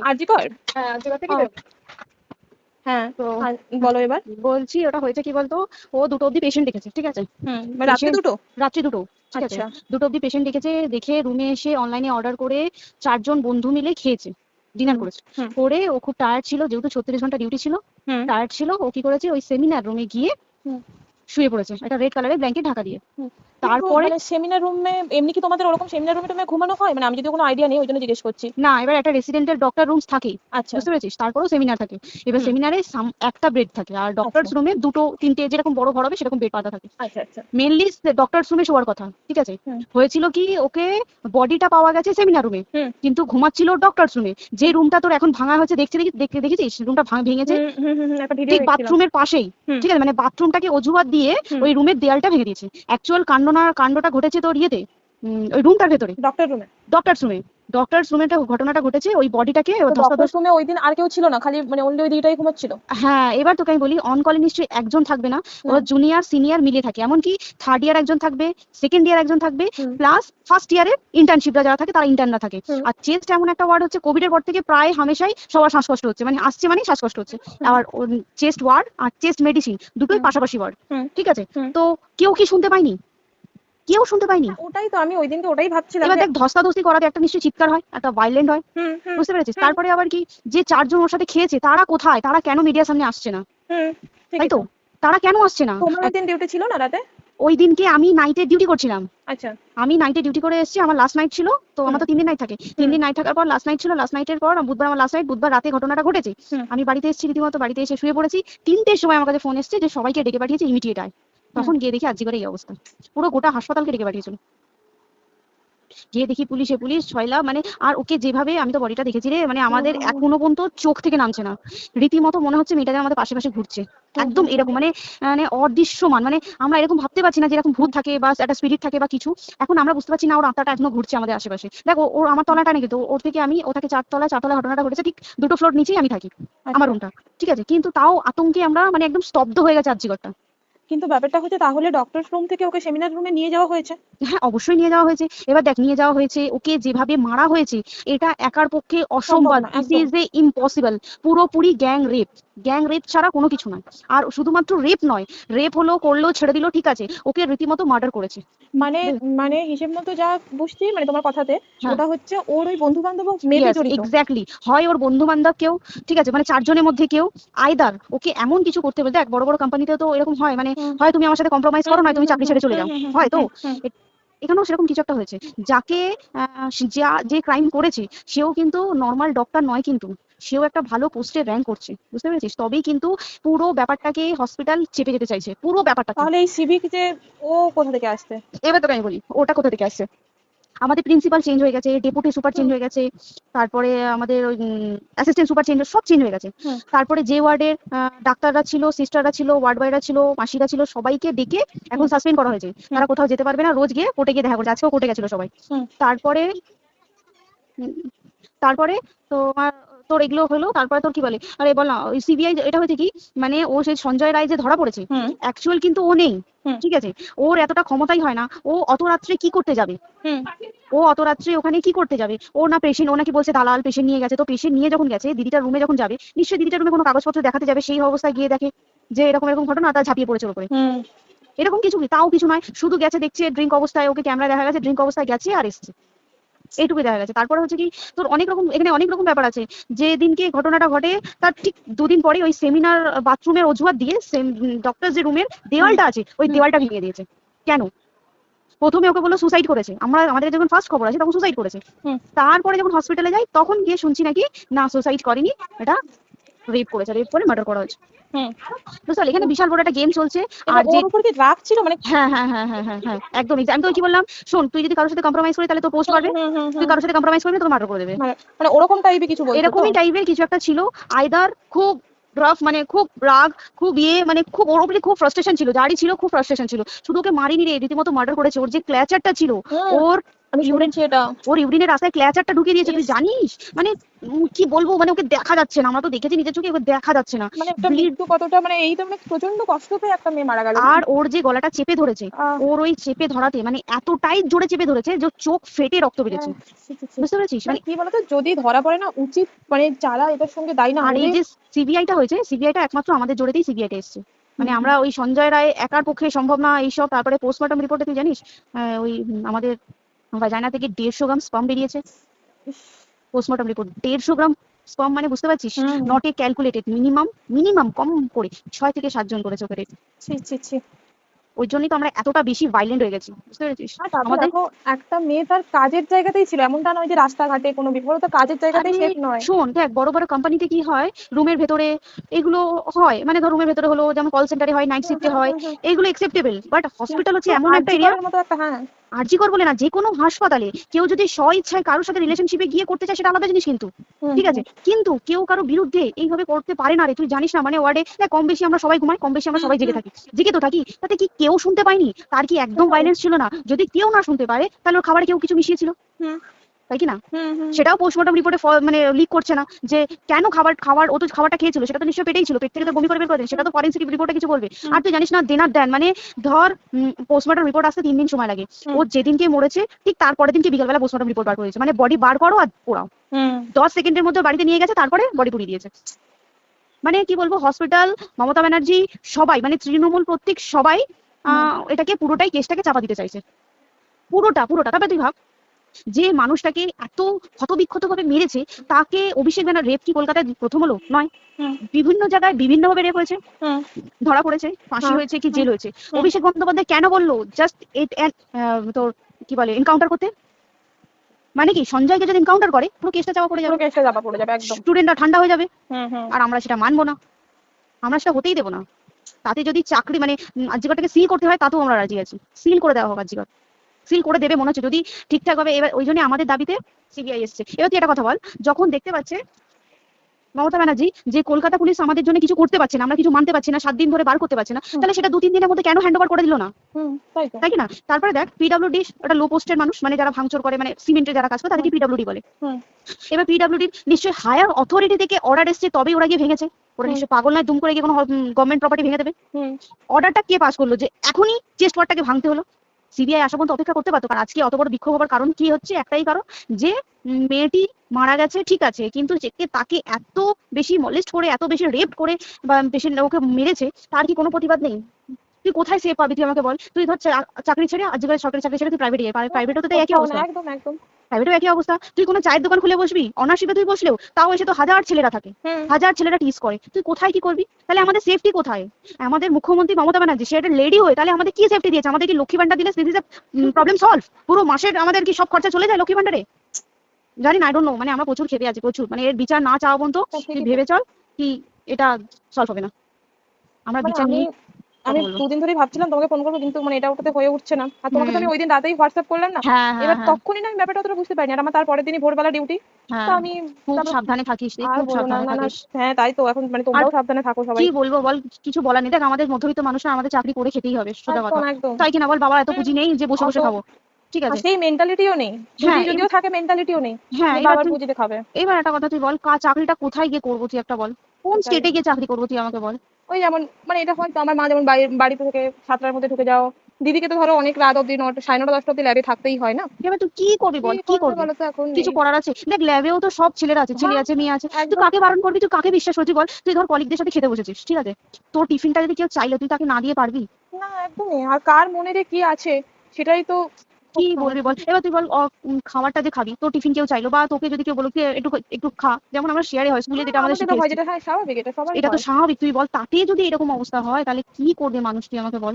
আরজি কর। হ্যাঁ আরজি কর থেকে হ্যাঁ তো বলো এবার। বলছি ওটা হয়েছে কি বলতো, ও 2টো অব্দি পেশেন্ট দেখেছে, ঠিক আছে? রাত্রে দুটো? রাত্রি 2টো, ঠিক আছে। আচ্ছা 2টো অব্দি পেশেন্ট দেখেছে, দেখে রুমে এসে অনলাইনে অর্ডার করে 4জন বন্ধু মিলে খেয়েছে, ডিনার করেছে। করে ও খুব টায়ার্ড ছিল, যেহেতু 36 ঘন্টা ডিউটি ছিল, টায়ার্ড ছিল। ও কি করেছে, ওই সেমিনার রুমে গিয়ে শুয়ে পড়েছে একটা রেড কালারের ব্ল্যাঙ্কেট ঢাকা দিয়ে। তারপরে মানে সেমিনার রুমে এমনি কি তোমাদের ওরকম সেমিনার রুমে তুমি ঘুমানো হয়? মানে আমি যদি কোনো আইডিয়া নেই ওই জন্য জিজ্ঞেস করছি। না, এবার একটা রেসিডেন্টের ডক্টর রুমস থাকে, আচ্ছা বুঝতে পেরেছিস? তারপরেও সেমিনার থাকে। এবার সেমিনারে একটা বেড থাকে, আর ডক্টরস রুমে 2টো 3টে যেরকম বড় ঘর হবে সেরকম বেড পাতা থাকে। আচ্ছা আচ্ছা মেনলি ডক্টরস রুমে শোয়ার কথা, ঠিক আছে। হয়েছিল কি, ওকে বডিটা পাওয়া গেছে সেমিনার রুমে, কিন্তু ঘুমাচ্ছিল ডক্টরস রুমে। যে রুমটা তোর এখন ভাঙা হয়েছে, দেখেছিস রুমটা ভেঙেছে ঠিক বাথরুমের পাশেই, ঠিক আছে। মানে বাথরুমটাকে অজুহাত দিয়ে ওই রুমের দেয়ালটা ভেঙে দিয়েছে। অ্যাকচুয়াল কাণ্ডটা ঘটেছে তোর ইয়েতে, ওই রুমটার ভেতরে, ডক্টরস রুমে। ডক্টরস রুমে ঘটনাটা ঘটেছে, ওই বডিটাকে ডক্টরস রুমে ওই দিন আর কেউ ছিল না, খালি মানে অনলি ওই দিটাই ঘুমাচ্ছিল? হ্যাঁ, এবার তোকে আমি বলি, অন কলে নিশ্চয়ই একজন থাকবে না, ওরা জুনিয়র সিনিয়র মিলিয়ে থাকে। এমনকি থার্ড ইয়ার একজন থাকবে, সেকেন্ড ইয়ার একজন থাকবে, প্লাস ফার্স্ট ইয়ারের ইন্টার্নশিপরা যারা থাকে তারা ইন্টার্নরা থাকে। আর চেস্ট এমন একটা ওয়ার্ড হচ্ছে, কোভিড এর পর থেকে প্রায় হামেশাই সবার শ্বাসকষ্ট হচ্ছে, মানে আসছে মানে শ্বাসকষ্ট হচ্ছে। আর চেস্ট ওয়ার্ড আর চেস্ট মেডিসিন দুটোই পাশাপাশি ওয়ার্ড, ঠিক আছে। তো কেউ কি শুনতে পায়নি? কেউ শুনতে পায়নি। ওটাই তো আমি ওই দিনকে ওটাই ভাবছিলাম। এবার দেখ, ধস্তাধস্তি করাতে একটা নিশ্চয়ই চিৎকার হয়, একটা ভাইলেন্ট হয়, বুঝতে পেরেছিস? তারপরে আবার কি, যে 4জন ওর সাথে খেয়েছে তারা কোথায়, তারা কেন মিডিয়ার সামনে আসছে না? তাই তো, তারা কেন আসছে না? তোমার ওই দিন ডিউটি ছিল না রাতে? ওই দিনকে আমি নাইটে ডিউটি করছিলাম। আচ্ছা, আমি নাইটে ডিউটি করে এসেছি, আমার লাস্ট নাইট ছিল। তো আমার তো 3 দিন নাইট থাকে, 3 দিন নাইট থাকার পর লাস্ট নাইট ছিল। লাস্ট নাইটের পর বুধবার আমার লাস্ট নাইট, বুধবার রাতে ঘটনাটা ঘটেছে। আমি বাড়িতে এসেছি, রীতিমতো বাড়িতে এসে শুয়ে পড়েছি। 3টের সময় আমার কাছে ফোন এসেছে যে সবাইকে ডেকে পাঠিয়েছে, ইমিডিয়েট আয়। তখন গিয়ে দেখি আরজি করে এই অবস্থা, পুরো গোটা হাসপাতালকে ডেকে পাঠিয়েছিল। গিয়ে দেখি পুলিশ ছয়লা, মানে আর ওকে যেভাবে, আমি তো বডিটা দেখেছি রে, মানে আমাদের এখনো পর্যন্ত চোখ থেকে নামছে না। রীতিমতো মনে হচ্ছে মেয়েটা যেন আমাদের পাশে পাশে ঘুরছে, একদম এরকম, মানে মানে অদৃশ্যমান। মানে আমরা এরকম ভাবতে পারছি না যে এরকম ভূত থাকে বা একটা স্পিরিট থাকে বা কিছু। এখন আমরা বুঝতে পারছি না ওর আত্মাটা এখনো ঘুরছে আমাদের আশেপাশে। দেখো, ওর আমার তলাটা নাকি, তো ওর থেকে ও থাকে 4তলা ঘটনাটা ঘটেছে ঠিক 2টো ফ্লোর নিচেই আমি থাকি, আমার রুমটা, ঠিক আছে। কিন্তু তাও আতঙ্কে আমরা মানে একদম স্তব্ধ হয়ে গেছে আরজিকরটা। কিন্তু ব্যাপারটা হচ্ছে, তাহলে ডক্টরস রুম থেকে ওকে সেমিনার রুমে নিয়ে যাওয়া হয়েছে? হ্যাঁ, অবশ্যই নিয়ে যাওয়া হয়েছে। এবার দেখ, নিয়ে যাওয়া হয়েছে, ওকে যেভাবে মারা হয়েছে এটা একার পক্ষে অসম্ভব, দিস ইজ এ ইম্পসিবল। পুরোপুরি গ্যাং রেপ ছাড়া কোনো কিছু নয়। আর শুধুমাত্র রেপ নয়, রেপ হলো, করলো, ছেড়ে দিল, ঠিক আছে, ওকে রীতিমতো মার্ডার করেছে। মানে মানে হিসেব মতো যা বুঝছি, মানে তোমার কথাতে ওটা হচ্ছে ওর ওই বন্ধু বান্ধব মেয়েতে জড়িত। এক্স্যাক্টলি, হয় ওর বন্ধু বান্ধব কেউ, ঠিক আছে, মানে 4জনের মধ্যে কেউ, আইদার ওকে এমন কিছু করতে বলতে। দেখ, বড় বড় কোম্পানিতে তো এরকম হয়, মানে হয় তুমি আমার সাথে কম্প্রোমাইজ করো, নয় তুমি চাকরি ছেড়ে চলে যাও, হয় তো। এখানেও সেরকম কিছু একটা হয়েছে। যাকে যে ক্রাইম করেছে সেও কিন্তু নর্মাল ডক্টর নয়, কিন্তু সেও একটা ভালো পোস্টে র্যাঙ্ক করছে, বুঝতে পেরেছিস? তবেই কিন্তু পুরো ব্যাপারটাকে হসপিটাল চেপে যেতে চাইছে, পুরো ব্যাপারটা। তাহলে এই সিভিক যে ও কোথা থেকে আসছে? এবার তোকে আমি বলি ওটা কোথা থেকে আসছে। আমাদের প্রিন্সিপাল চেঞ্জ হয়ে গেছে, ডেপুটি সুপার চেঞ্জ হয়ে গেছে, তারপরে আমাদের অ্যাসিস্ট্যান্ট সুপার চেঞ্জ, সব চেঞ্জ হয়ে গেছে। তারপরে যে ওয়ার্ডের ডাক্তাররা ছিল, সিস্টাররা ছিল, ওয়ার্ড বয়রা ছিল, মাসিরা ছিল, সবাইকে ডেকে এখন সাসপেন্ড করা হয়েছে। তারা কোথাও যেতে পারবে না, রোজ গিয়ে কোর্টে গিয়ে দেখা করছে। আজকেও কোর্টে গেছিল সবাই। তারপরে তারপরে তোমার তোর এগুলো হলো। তারপরে তোর কি বলে, আরে বল না, ওই সিবিআই এটা হয়েছে কি, মানে ও সেই সঞ্জয় রায় যে ধরা পড়েছে, অ্যাকচুয়াল কিন্তু ও নেই, ঠিক আছে। ওর এতটা ক্ষমতাই হয় না। ও অত রাত্রে কি করতে যাবে? ও অত রাত্রে ওখানে কি করতে যাবে? ও না পেশেন্ট, ও নাকি বলছে দালাল পেশেন্ট নিয়ে গেছে। তো পেশেন্ট নিয়ে যখন গেছে, দিদিটার রুমে যখন যাবে, নিশ্চয়ই দিদিটার রুমে কোনো কাগজপত্র দেখাতে যাবে। সেই অবস্থায় গিয়ে দেখে যে এরকম এরকম ঘটনা, তার ঝাঁপিয়ে পড়েছে ওর উপরে। এরকম কিছু, তাও কিছু নয়, শুধু গেছে, দেখছে ড্রিঙ্ক অবস্থায়, ওকে ক্যামেরা দেখা গেছে ড্রিঙ্ক অবস্থায় গেছে আর এসছে, এইটুকুই দেখা গেছে। তারপরে হচ্ছে কি, তোর এখানে অনেক রকম ব্যাপার আছে। যে দিনকে ঘটনাটা ঘটে তার ঠিক 2 দিন পরে ওই সেমিনার বাথরুমের অজুহাত দিয়ে ডক্টর যে রুমের দেওয়ালটা আছে, ওই দেওয়ালটা ভেঙে দিয়েছে। কেন? প্রথমে ওকে বললো সুসাইড করেছে, আমাদের যখন ফার্স্ট খবর আছে তখন সুসাইড করেছে। তারপরে যখন হসপিটালে যাই তখন গিয়ে শুনছি নাকি না, সুসাইড করেনি, এটা রেপ করেছে, রেপ করে মার্ডার করা হয়েছে। বুঝতে পারলি, এখানে বিশাল বড় একটা গেম চলছে। আর যে ওর উপর কি রাগ ছিল মানে? হ্যাঁ হ্যাঁ হ্যাঁ হ্যাঁ হ্যাঁ হ্যাঁ, একদম। আমি তো কি বললাম, শোন, তুই যদি কারোর সাথে কম্প্রোমাইজ করিস তাহলে তো পোস্ট পারবে, তুই কারোর সাথে কম্প্রোমাইজ করবি না, তোকে মার্ডার করে দেবে। মানে ওরকম টাইপের কিছু বলতো? এরকমই টাইপের কিছু একটা ছিল। আইদার খুব রাফ, মানে খুব রাগ, খুব মানে খুব ওর উপরে খুব ফ্রাস্ট্রেশন ছিল, যারই ছিল খুব ফ্রাস্ট্রেশন ছিল। শুধু ওকে মারিনি রে, রীতিমতো মার্ডার করেছে। ওর যে ক্ল্যাচারটা ছিল, ওর আমি শুনেছি এটা। ওর ইউরিনের রাস্তায় ক্ল্যাচারটা ঢুকিয়ে দিয়েছে, তুই জানিস? মানে কি বলবো, মানে ওকে দেখা যাচ্ছে না, আমরা তো দেখেছি নিজের চোখে, ওকে দেখা যাচ্ছে না। মানে একটা মৃত্যু কতটা, মানে এই তো মানে প্রচন্ড কষ্ট পেয়ে একটা মেয়ে মারা গেল। আর ওর যে গলাটা চেপে ধরেছে, ওর ওই চেপে ধরাতে মানে এতটাই জোরে চেপে ধরেছে যে চোখ ফেটে রক্ত বেরিয়েছে, বুঝতে পেরেছিস? মানে কি বলতো, যদি ধরা পড়ে না, উচিত মানে যারা এটার সঙ্গে দায়ী না। আর এই যে সিবিআইটা হয়েছে, সিবিআইটা একমাত্র আমাদের জোরেতেই সিবিআইটা এসছে। মানে আমরা ওই সঞ্জয় রায় একার পক্ষে সম্ভব না এইসব। তারপরে পোস্টমর্টম রিপোর্টে তুই জানিস ওই আমাদের ভাজাইনা থেকে 150 গ্রাম স্পাম বেরিয়েছে। পোস্টমর্টম রিপোর্ট 150 গ্রাম স্পাম, মানে বুঝতে পারছিস? নট এ ক্যালকুলেটেড, মিনিমাম কম করে 6 থেকে 7 জন করেছে ওকে। ওই জন্যই তো আমরা এতটা বেশি ভাইলেন্ট হয়ে গেছি, বুঝতে পেরেছিস? আমাদের দেখো, একটা মেয়ে তার কাজের জায়গাতেই ছিল, এমনটা নয় যে রাস্তাঘাটে কোনো বিপদ, তো কাজের জায়গাতেই সেফ নয়। শোন দেখ, বড় বড় কোম্পানিতে কি হয়, রুমের ভেতরে এগুলো হয়, মানে ধর রুমের ভেতরে হলো, যেমন কল সেন্টারে হয়, নাইট শিফটে হয়, এগুলো অ্যাকসেপ্টেবল। বাট হসপিটাল হচ্ছে এমন একটা এরিয়া, আরজিকর বলে না, যে কোনো হাসপাতালে কেউ যদি স্ব ইচ্ছায় কারোর সাথে রিলেশনশিপে গিয়ে করতে চায় সেটা আলাদা জিনিস, কিন্তু ঠিক আছে, কিন্তু কেউ কারো বিরুদ্ধে এইভাবে করতে পারে না রে। তুই জানিস না, মানে ওয়ার্ডে কম বেশি আমরা সবাই ঘুমাই, কম বেশি আমরা সবাই জেগে তো থাকি, তাতে কি কেউ শুনতে পায়নি? তার কি একদম ভাইলেন্স ছিল না? যদি কেউ না শুনতে পারে তাহলে ওর খাবারে কেউ কিছু মিশিয়েছিল, তাই কি না? সেটাও পোস্টমর্টম রিপোর্টে মানে লিক করছে না যে কেন খাবার ও তো খাবারটা খেয়েছিল, সেটা তো নিশ্চয়ই পেটেই ছিল, পেট থেকে তো বমি করে বের করে দেন, সেটা তো ফরেনসিক রিপোর্টে কিছু বলবে। আর তুই জানিস না, দেনার দেন, মানে ধর পোস্টমর্টম রিপোর্ট আসতে 3 দিন সময় লাগে। ও যেদিনকে মরেছে ঠিক তারপরের দিনকে বিকালবেলা পোস্টমর্টম রিপোর্ট বার করেছে, মানে বডি বার করো আর পোড়াও, 10 সেকেন্ডের মধ্যে বাড়িতে নিয়ে গেছে, তারপরে বডি পুড়িয়ে দিয়েছে। মানে কি বলবো, হসপিটাল, মমতা ব্যানার্জি, সবাই, মানে তৃণমূল প্রত্যেক সবাই এটাকে পুরোটাই কেসটাকে চাপা দিতে চাইছে, পুরোটা। তারপরে তুই ভাব, যে মানুষটাকে এত ক্ষতবিক্ষত ভাবে মেরেছে, তাকে অভিষেক ব্যানার রেপ কি কলকাতায় প্রথম হলো? নয়, বিভিন্ন জায়গায় বিভিন্ন ভাবে রেপ হয়েছে, ধরা পড়েছে, ফাঁসি হয়েছে কি জেল হয়েছে। অভিষেক বন্দ্যোপাধ্যায় কেন বললো জাস্ট তোর কি বলে এনকাউন্টার করতে? মানে কি সঞ্জয়কে যদি এনকাউন্টার করে পুরো কেসটা চাপা পড়ে যাবে, স্টুডেন্টরা ঠান্ডা হয়ে যাবে। আর আমরা সেটা মানবো না, আমরা সেটা হতেই দেবো না। তাতে যদি চাকরি মানে আরজিকরটাকে সিল করতে হয়, তাতেও আমরা রাজি আছি, সিল করে দেওয়া হোক, আরজিকর সিল করে দেবে মনে হচ্ছে যদি ঠিকঠাক ভাবে। এবার ওই জন্য আমাদের দাবিতে সিবিআই এসছে। এবার তুই একটা কথা বল, যখন দেখতে পাচ্ছে মমতা ব্যানার্জি যে কলকাতা পুলিশ আমাদের জন্য কিছু করতে পারছে না, আমরা কিছু মানতে পারছি না, 7 দিন ধরে বার করতে পারছে না, তাহলে সেটা 2-3 দিনের মধ্যে কেন হ্যান্ড ওভার করে দিল না? তাই কি না? তারপরে দেখ, পিডব্লিউডি ওটা লো পোস্টের মানুষ, মানে যারা ভাঙচুর করে, মানে সিমেন্টের যারা কাজ করে তাদেরকে পিডব্লিউডি বলে। এবার পিডব্লিউডি নিশ্চয়ই হায়ার অথরিটি থেকে অর্ডার এসছে, তবেই ওরা গিয়ে ভেঙেছে। ওরা নিশ্চয়ই পাগল নয় দুম করে গিয়ে কোনো গভর্নমেন্ট প্রপার্টি ভেঙে দেবে। অর্ডারটা কে পাস করলো যে এখনই চেস্ট ওয়ার্ডটাকে ভাঙতে হলো? সিবিআই আসা পর্যন্ত অপেক্ষা করতে পারতো। কারণ আজকে অত বড় বিক্ষোভ হওয়ার কারণ কি হচ্ছে? একটাই কারণ, যে মেয়েটি মারা গেছে, ঠিক আছে, কিন্তু তাকে এত বেশি মলেস্ট করে, এত বেশি রেপ করে বা পেশেন্ট ওকে মেরেছে, তার কি কোনো প্রতিবাদ নেই? তুই কোথায় সেফ পাবি? তুই আমাকে বল। তুই ধর চাকরি ছেড়ে, আজকাল সরকারি চাকরি ছেড়ে তুই প্রাইভেটও তো একই অবস্থা, প্রাইভেটও একই অবস্থা। তুই কোনো চায়ের দোকান খুলে বসবি, অনার্সিপে তুই বসলেও তাও এসে তো হাজার ছেলেরা থাকে, হাজার ছেলেরা টিস করে, তুই কোথায় কি করবি? তাহলে আমাদের সেফটি কোথায়? আমাদের মুখ্যমন্ত্রী মমতা ব্যানার্জি সে একটা লেডি হয়ে তাহলে আমাদের কি সেফটি দিয়েছে? আমাদের কি লক্ষ্মী ভান্ডার দিলে প্রবলেম সলভ? পুরো মাসের আমাদের কি সব খরচা চলে যায় লক্ষ্মী ভান্ডারে? জানি না, আই ডোন্ট নো। মানে আমরা প্রচুর খেপে আছি, প্রচুর। মানে এর বিচার না চাওয়া পর্যন্ত তুই ভেবে চল কি এটা সলভ হবে না। আমরা বিচার নিয়ে আমি 2 দিন ধরেই ভাবছিলাম তোমাকে ফোন করবো, কিন্তু মানে এটা ওটাতে হয়ে উঠছে না। আর তোমাকে তো আমি ওই দিন রাতেই হোয়াটসঅ্যাপ করলাম না, এবার তখনই না আমি ব্যাপারটা অতটা বুঝতে পারিনি। আর আমার তারপরের দিনই ভোরবেলা ডিউটি, তো আমি খুব সাবধানে থাকিস, খুব সাবধানে থাকিস। হ্যাঁ তাই তো, এখন মানে তোমরাও সাবধানে থাকো সবাই। কি বলবো বল, কিছু বলার নেই। দেখ, আমাদের মধ্যবিত্ত মানুষরা আমাদের চাকরি করে খেতেই হবে, সোজা কথা, তাই কিনা বল? বাবার এত পুঁজি নেই যে বসে বসে খাবো, ঠিক আছে? সেই মেন্টালিটিও নেই, যদিও থাকে মেন্টালিটিও নেই। হ্যাঁ, বাবার পুঁজিতে খাবে। এবার একটা কথা তুই বল, চাকরিটা কোথায় গিয়ে করবো? তুই একটা বল, কোন স্টেটে গিয়ে চাকরি করবো তুই আমাকে বল। ওই যেমন মানে এটা হয়, আমার মা যেমন বাড়ি থেকে 7টার মধ্যে ঢুকে যাও, দিদিকে তো ধরো অনেক রাত অব্দি 9টা 9:30 10টা অব্দি ল্যাবে থাকতেই হয় না। এবার তুই কি করবি বল, কি করবি? কিছু করার আছে? দেখ, ল্যাবেও তো সব ছেলেরা আছে, ছেলে আছে, মেয়ে আছে, তুই কাকে বারণ করবি? তুই কাকে বিশ্বাস করবি বল? তুই ধর কলিগদের সাথে খেতে বসেছিস, ঠিক আছে, তোর টিফিনটা যদি কেউ চাইলে তুই তাকে না দিয়ে পারবি? না, একদমই। আর কার মনে রে কি আছে সেটাই তো কি বলবি বল। এবার তুই বল, খাবারটা যে খাবি, তোর টিফিন কেউ চাইলো, বা তোকে যদি কেউ বলো একটু খা, যেমন আমরা শেয়ারে হয়, স্কুলে যেটা আমাদের শিখেছি, যেটা হয় স্বাভাবিক, এটা সবাই, এটা তো স্বাভাবিক। তুই বল, তাতে যদি এরকম অবস্থা হয় তাহলে কি করবে মানুষ? তুই আমাকে বল।